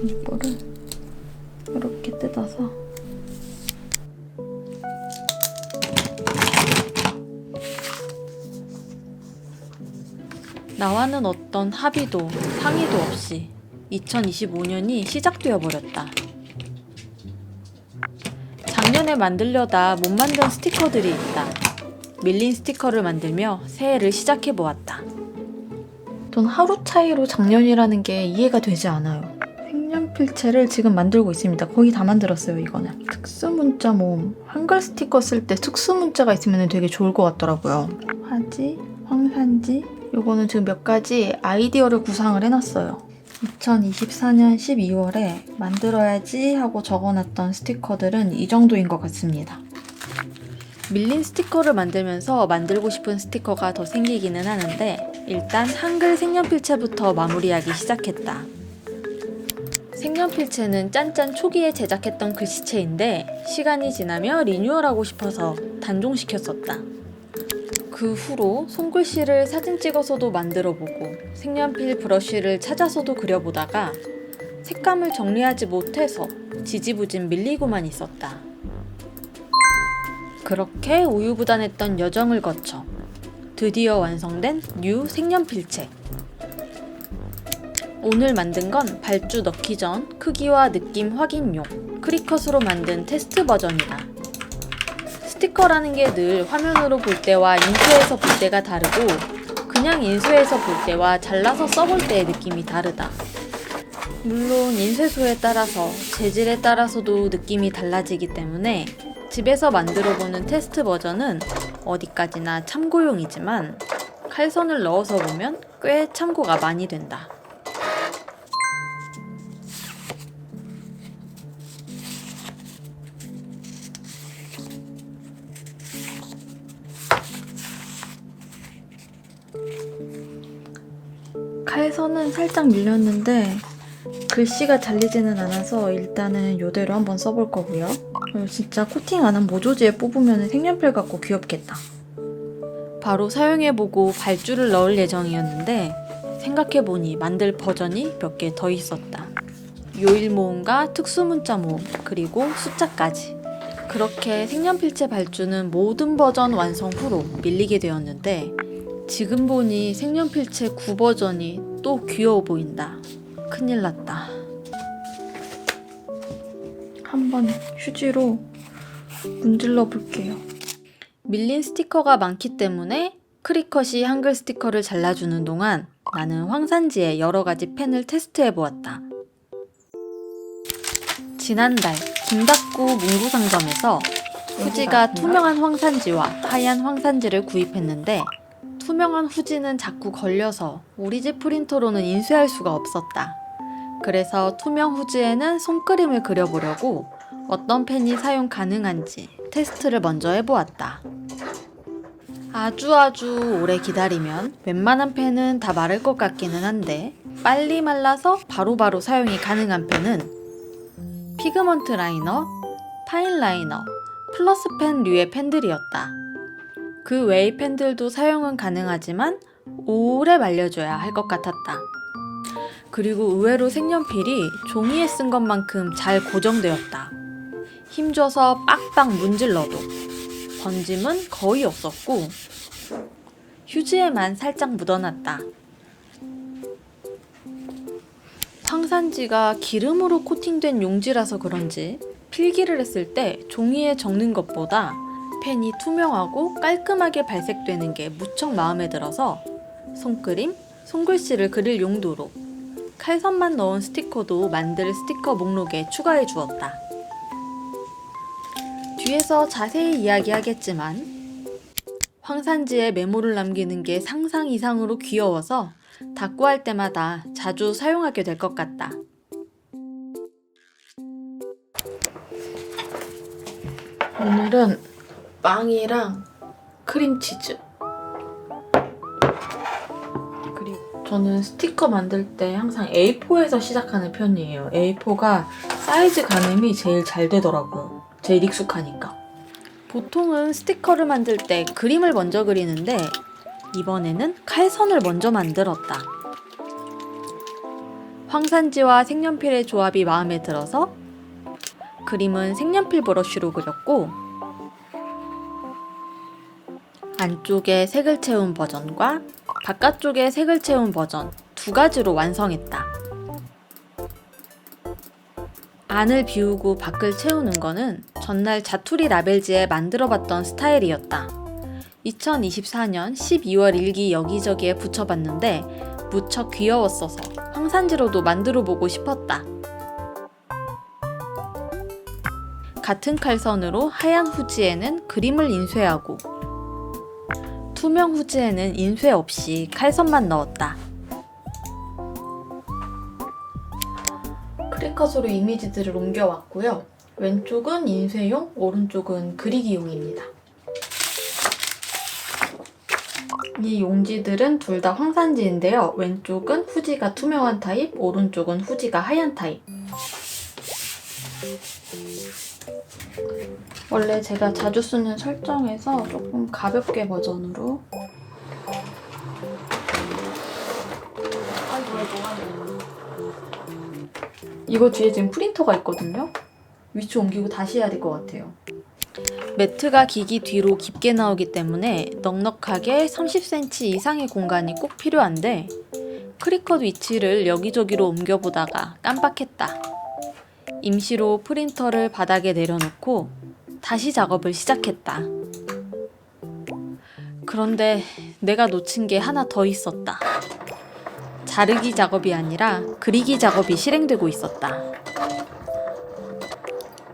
이거를 이렇게 뜯어서 나와는 어떤 합의도 상의도 없이 2025년이 시작되어 버렸다. 작년에 만들려다 못 만든 스티커들이 있다. 밀린 스티커를 만들며 새해를 시작해 보았다. 전 하루 차이로 작년이라는 게 이해가 되지 않아요. 색연필체를 지금 만들고 있습니다. 거의 다 만들었어요, 이거는. 특수문자 모음. 한글 스티커 쓸 때 특수문자가 있으면 되게 좋을 것 같더라고요. 화지, 황산지. 요거는 지금 몇 가지 아이디어를 구상을 해놨어요. 2024년 12월에 만들어야지 하고 적어놨던 스티커들은 이 정도인 것 같습니다. 밀린 스티커를 만들면서 만들고 싶은 스티커가 더 생기기는 하는데 일단 한글 색연필체부터 마무리하기 시작했다. 색연필체는 짠짠 초기에 제작했던 글씨체인데 시간이 지나며 리뉴얼하고 싶어서 단종시켰었다. 그 후로 손글씨를 사진 찍어서도 만들어보고 색연필 브러쉬를 찾아서도 그려보다가 색감을 정리하지 못해서 지지부진 밀리고만 있었다. 그렇게 우유부단했던 여정을 거쳐 드디어 완성된 뉴 색연필체. 오늘 만든 건 발주 넣기 전 크기와 느낌 확인용 크리컷으로 만든 테스트 버전이다. 스티커라는 게 늘 화면으로 볼 때와 인수해서 볼 때가 다르고 그냥 인수해서 볼 때와 잘라서 써볼 때의 느낌이 다르다. 물론 인쇄소에 따라서 재질에 따라서도 느낌이 달라지기 때문에 집에서 만들어보는 테스트 버전은 어디까지나 참고용이지만 칼선을 넣어서 보면 꽤 참고가 많이 된다. 칼선은 살짝 밀렸는데 글씨가 잘리지는 않아서 일단은 이대로 한번 써볼 거고요. 진짜 코팅 안 한 모조지에 뽑으면 색연필 같고 귀엽겠다. 바로 사용해보고 발주를 넣을 예정이었는데 생각해보니 만들 버전이 몇 개 더 있었다. 요일 모음과 특수문자 모음 그리고 숫자까지. 그렇게 색연필체 발주는 모든 버전 완성 후로 밀리게 되었는데 지금 보니 색연필체 9버전이 또 귀여워 보인다. 큰일 났다. 한번 휴지로 문질러 볼게요. 밀린 스티커가 많기 때문에 크리컷이 한글 스티커를 잘라주는 동안 나는 황산지의 여러가지 펜을 테스트해 보았다. 지난달 김닭구 문구상점에서 후지가 투명한 황산지와 하얀 황산지를 구입했는데 투명한 후지는 자꾸 걸려서 우리 집 프린터로는 인쇄할 수가 없었다. 그래서 투명 후지에는 손그림을 그려보려고 어떤 펜이 사용 가능한지 테스트를 먼저 해보았다. 아주 오래 기다리면 웬만한 펜은 다 마를 것 같기는 한데 빨리 말라서 바로바로 사용이 가능한 펜은 피그먼트 라이너, 파인 라이너, 플러스 펜류의 펜들이었다. 그 외의 펜들도 사용은 가능하지만 오래 말려줘야 할 것 같았다. 그리고 의외로 색연필이 종이에 쓴 것만큼 잘 고정되었다. 힘줘서 빡빡 문질러도 번짐은 거의 없었고 휴지에만 살짝 묻어놨다. 황산지가 기름으로 코팅된 용지라서 그런지 필기를 했을 때 종이에 적는 것보다 펜이 투명하고 깔끔하게 발색되는 게 무척 마음에 들어서 손그림, 손글씨를 그릴 용도로 칼선만 넣은 스티커도 만들 스티커 목록에 추가해 주었다. 뒤에서 자세히 이야기하겠지만 황산지에 메모를 남기는 게 상상 이상으로 귀여워서 닦고 때마다 자주 사용하게 될 것 같다. 오늘은 빵이랑 크림치즈 그리고 저는 스티커 만들 때 항상 A4에서 시작하는 편이에요. A4가 사이즈 가늠이 제일 잘 되더라고요. 제일 익숙하니까. 보통은 스티커를 만들 때 그림을 먼저 그리는데 이번에는 칼선을 먼저 만들었다. 황산지와 색연필의 조합이 마음에 들어서 그림은 색연필 브러쉬로 그렸고, 안쪽에 색을 채운 버전과 바깥쪽에 색을 채운 버전 두 가지로 완성했다. 안을 비우고 밖을 채우는 거는 전날 자투리 라벨지에 만들어봤던 스타일이었다. 2024년 12월 일기 여기저기에 붙여봤는데 무척 귀여웠어서 황산지로도 만들어보고 싶었다. 같은 칼선으로 하얀 후지에는 그림을 인쇄하고, 투명 후지에는 인쇄 없이 칼선만 넣었다. 크리컷으로 이미지들을 옮겨왔고요. 왼쪽은 인쇄용, 오른쪽은 그리기용입니다. 이 용지들은 둘 다 황산지인데요. 왼쪽은 후지가 투명한 타입, 오른쪽은 후지가 하얀 타입. 원래 제가 자주 쓰는 설정에서 조금 가볍게 버전으로 이거 뒤에 지금 프린터가 있거든요? 위치 옮기고 다시 해야 될 것 같아요. 매트가 기기 뒤로 깊게 나오기 때문에 넉넉하게 30cm 이상의 공간이 꼭 필요한데 크리컷 위치를 여기저기로 옮겨보다가 깜빡했다. 임시로 프린터를 바닥에 내려놓고 다시 작업을 시작했다. 그런데 내가 놓친 게 하나 더 있었다. 자르기 작업이 아니라 그리기 작업이 실행되고 있었다.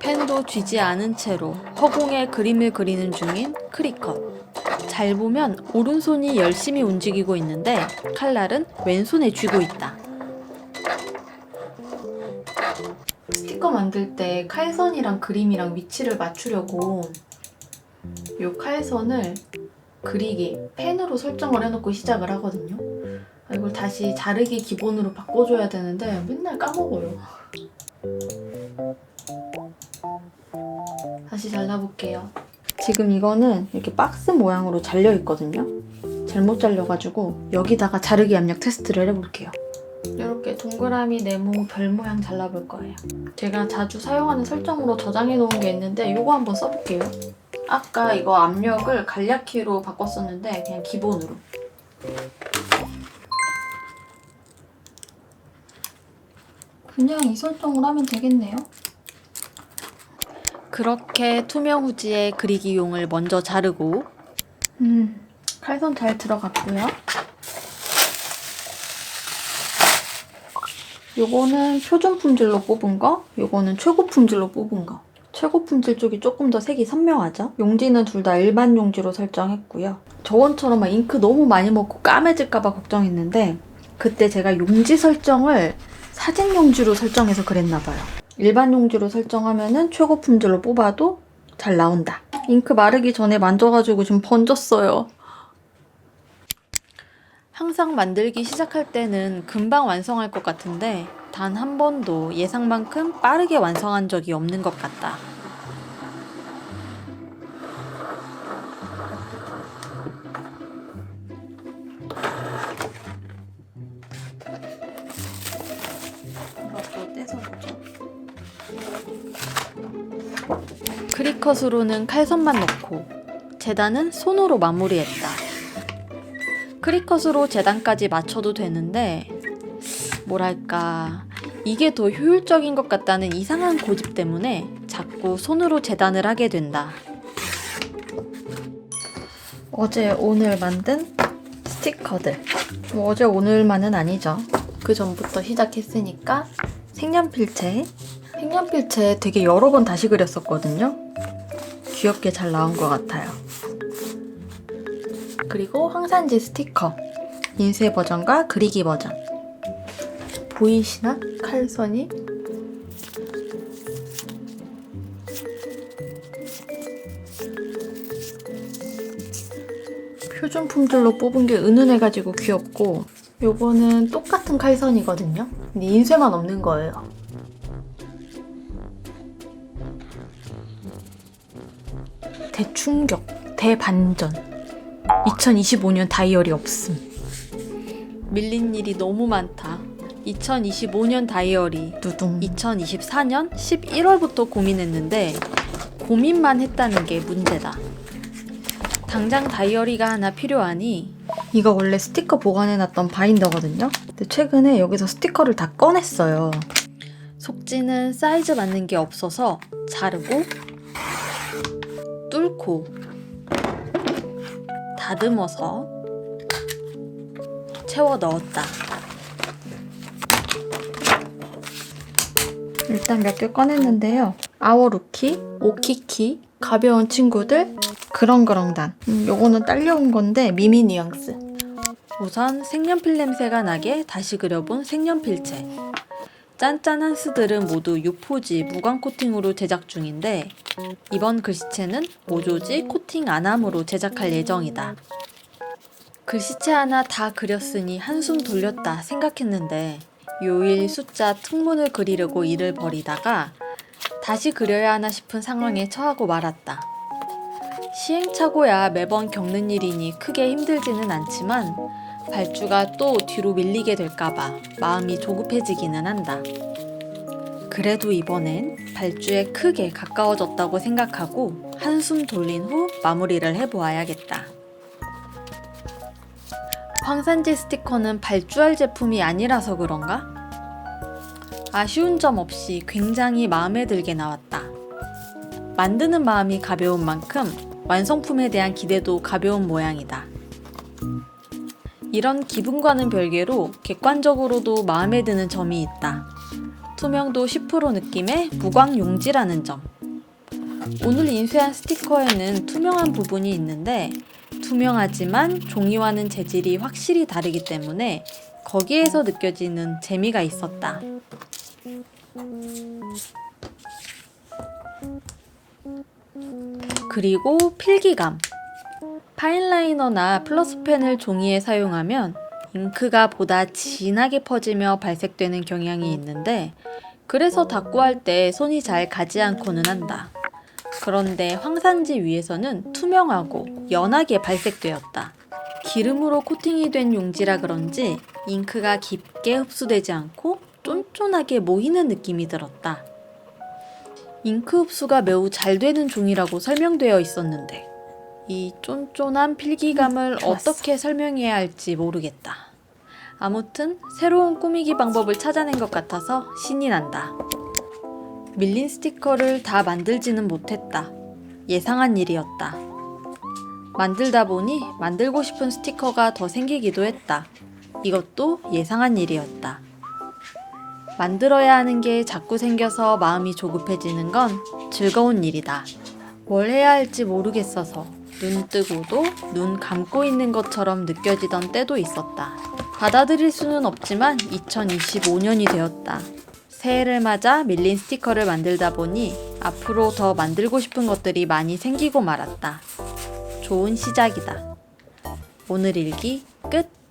펜도 쥐지 않은 채로 허공에 그림을 그리는 중인 크리컷. 잘 보면 오른손이 열심히 움직이고 있는데 칼날은 왼손에 쥐고 있다. 스티커 만들 때 칼선이랑 그림이랑 위치를 맞추려고 이 칼선을 그리기, 펜으로 설정을 해놓고 시작을 하거든요. 이걸 다시 자르기 기본으로 바꿔줘야 되는데 맨날 까먹어요. 다시 잘라볼게요. 지금 이거는 이렇게 박스 모양으로 잘려 있거든요. 잘못 잘려가지고 여기다가 자르기 압력 테스트를 해볼게요. 이렇게 동그라미, 네모, 별 모양 잘라볼 거예요. 제가 자주 사용하는 설정으로 저장해 놓은 게 있는데 이거 한번 써볼게요. 아까 이거 압력을 간략키로 바꿨었는데 그냥 기본으로. 그냥 이 설정으로 하면 되겠네요. 그렇게 투명 후지에 그리기용을 먼저 자르고, 칼선 잘 들어갔고요. 요거는 표준 품질로 뽑은 거, 요거는 최고 품질로 뽑은 거. 최고 품질 쪽이 조금 더 색이 선명하죠? 용지는 둘 다 일반 용지로 설정했고요. 저번처럼 막 잉크 너무 많이 먹고 까매질까봐 걱정했는데 그때 제가 용지 설정을 사진 용지로 설정해서 그랬나봐요. 일반 용지로 설정하면은 최고 품질로 뽑아도 잘 나온다. 잉크 마르기 전에 만져가지고 지금 번졌어요. 항상 만들기 시작할 때는 금방 완성할 것 같은데 단 한 번도 예상만큼 빠르게 완성한 적이 없는 것 같다. 이것도 떼서보죠. 크리컷으로는 칼선만 넣고 재단은 손으로 마무리했다. 크리컷으로 재단까지 맞춰도 되는데 뭐랄까 이게 더 효율적인 것 같다는 이상한 고집 때문에 자꾸 손으로 재단을 하게 된다. 어제 오늘 만든 스티커들. 뭐 어제 오늘만은 아니죠. 그 전부터 시작했으니까 색연필체. 색연필체 되게 여러 번 다시 그렸었거든요. 귀엽게 잘 나온 것 같아요. 그리고 황산지 스티커. 인쇄 버전과 그리기 버전. 보이시나? 칼선이? 표준 품질로 뽑은 게 은은해가지고 귀엽고, 요거는 똑같은 칼선이거든요. 근데 인쇄만 없는 거예요. 대충격, 대반전. 2025년 다이어리 없음. 밀린 일이 너무 많다. 2025년 다이어리, 두둥. 2024년 11월부터 고민했는데 고민만 했다는 게 문제다. 당장 다이어리가 하나 필요하니 이거 원래 스티커 보관해놨던 바인더거든요. 근데 최근에 여기서 스티커를 다 꺼냈어요. 속지는 사이즈 맞는 게 없어서 자르고 뚫고 다듬어서 채워 넣었다. 일단 몇 개 꺼냈는데요. 아워루키, 오키키, 가벼운 친구들, 그렁그렁단. 요거는 딸려온 건데 미미 뉘앙스. 우선 색연필 냄새가 나게 다시 그려본 색연필체. 짠짠한 스들은 모두 유포지 무광 코팅으로 제작 중인데 이번 글씨체는 모조지 코팅 안함으로 제작할 예정이다. 글씨체 하나 다 그렸으니 한숨 돌렸다 생각했는데 요일, 숫자, 특문을 그리려고 일을 벌이다가 다시 그려야 하나 싶은 상황에 처하고 말았다. 시행착오야 매번 겪는 일이니 크게 힘들지는 않지만 발주가 또 뒤로 밀리게 될까봐 마음이 조급해지기는 한다. 그래도 이번엔 발주에 크게 가까워졌다고 생각하고 한숨 돌린 후 마무리를 해보아야겠다. 황산지 스티커는 발주할 제품이 아니라서 그런가? 아쉬운 점 없이 굉장히 마음에 들게 나왔다. 만드는 마음이 가벼운 만큼 완성품에 대한 기대도 가벼운 모양이다. 이런 기분과는 별개로 객관적으로도 마음에 드는 점이 있다. 투명도 10% 느낌의 무광 용지라는 점. 오늘 인쇄한 스티커에는 투명한 부분이 있는데 투명하지만 종이와는 재질이 확실히 다르기 때문에 거기에서 느껴지는 재미가 있었다. 그리고 필기감. 파인라이너나 플러스펜을 종이에 사용하면 잉크가 보다 진하게 퍼지며 발색되는 경향이 있는데 그래서 닦고 할 때 손이 잘 가지 않고는 한다. 그런데 황산지 위에서는 투명하고 연하게 발색되었다. 기름으로 코팅이 된 용지라 그런지 잉크가 깊게 흡수되지 않고 쫀쫀하게 모이는 느낌이 들었다. 잉크 흡수가 매우 잘 되는 종이라고 설명되어 있었는데 이 쫀쫀한 필기감을 좋았어. 어떻게 설명해야 할지 모르겠다. 아무튼 새로운 꾸미기 방법을 찾아낸 것 같아서 신이 난다. 밀린 스티커를 다 만들지는 못했다. 예상한 일이었다. 만들다 보니 만들고 싶은 스티커가 더 생기기도 했다. 이것도 예상한 일이었다. 만들어야 하는 게 자꾸 생겨서 마음이 조급해지는 건 즐거운 일이다. 뭘 해야 할지 모르겠어서 눈 뜨고도 눈 감고 있는 것처럼 느껴지던 때도 있었다. 받아들일 수는 없지만 2025년이 되었다. 새해를 맞아 밀린 스티커를 만들다 보니 앞으로 더 만들고 싶은 것들이 많이 생기고 말았다. 좋은 시작이다. 오늘 일기 끝!